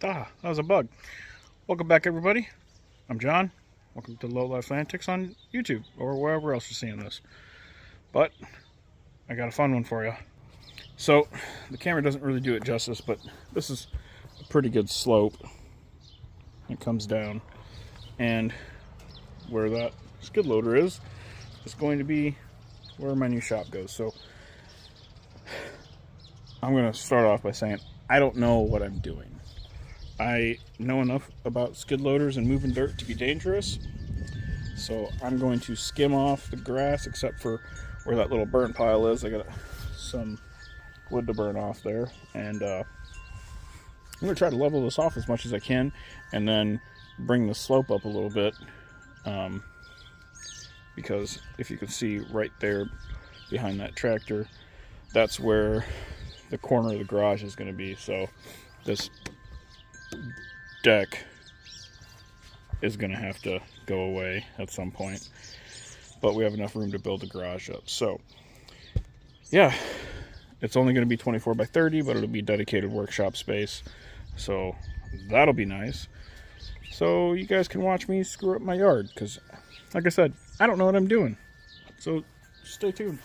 That was a bug. Welcome back, everybody. I'm John. Welcome to Low Life Antics on YouTube or wherever else you're seeing this. But I got a fun one for you. So the camera doesn't really do it justice, but this is a pretty good slope. It comes down, and where that skid loader is going to be where my new shop goes. So I'm going to start off by saying I don't know what I'm doing. I know enough about skid loaders and moving dirt to be dangerous, so I'm going to skim off the grass except for where that little burn pile is. I got some wood to burn off there, and I'm going to try to level this off as much as I can and then bring the slope up a little bit, because if you can see right there behind that tractor, that's where the corner of the garage is going to be. So this deck is going to have to go away at some point, but we have enough room to build the garage up. So yeah, it's only going to be 24 by 30, but it'll be dedicated workshop space, so that'll be nice. So you guys can watch me screw up my yard, because like I said, I don't know what I'm doing, so stay tuned.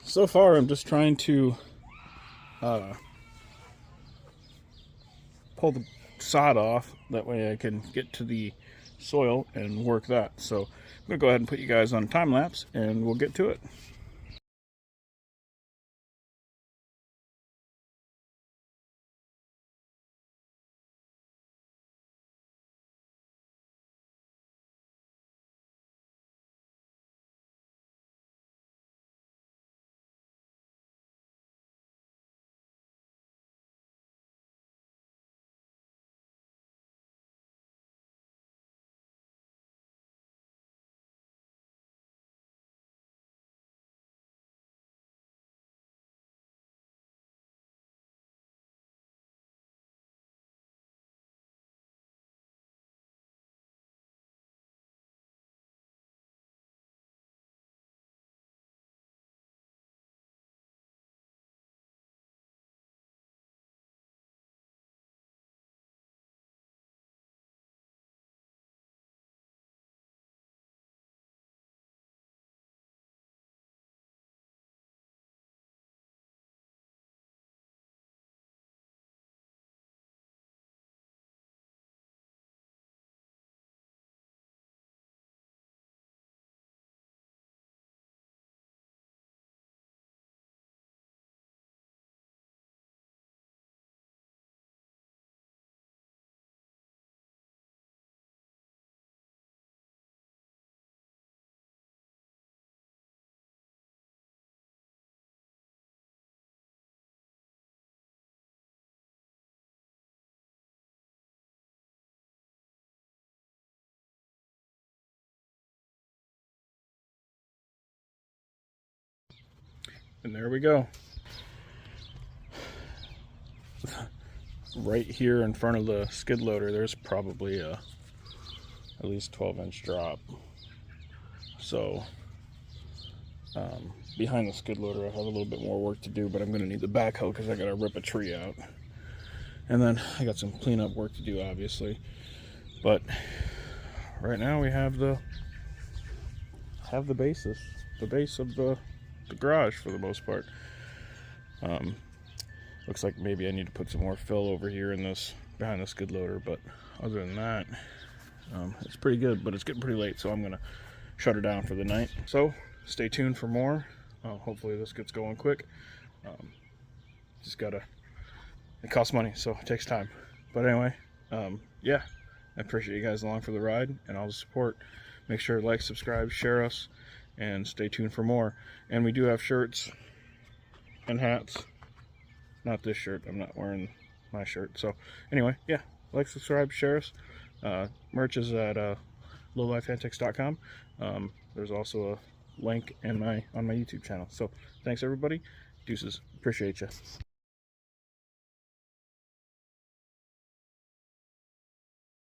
So far, I'm just trying to pull the sod off. That way I can get to the soil and work that. So I'm going to go ahead and put you guys on a time lapse and we'll get to it. And there we go. Right here in front of the skid loader, there's probably a at least 12-inch drop. So behind the skid loader, I have a little bit more work to do, but I'm going to need the backhoe because I got to rip a tree out. And then I got some cleanup work to do, obviously. But right now we have the basis, the base of the garage for the most part. Looks like maybe I need to put some more fill over here in this behind the skid loader, but other than that, it's pretty good. But it's getting pretty late, so I'm gonna shut her down for the night. So stay tuned for more. Hopefully this gets going quick. It costs money, so it takes time. But anyway, yeah, I appreciate you guys along for the ride and all the support. Make sure to like, subscribe, share us, and stay tuned for more. And we do have shirts and hats. Not this shirt. I'm not wearing my shirt. So anyway, yeah, like, subscribe, share us. Merch is at lowlifeantics.com. There's also a link on my YouTube channel. So thanks everybody. Deuces. Appreciate you.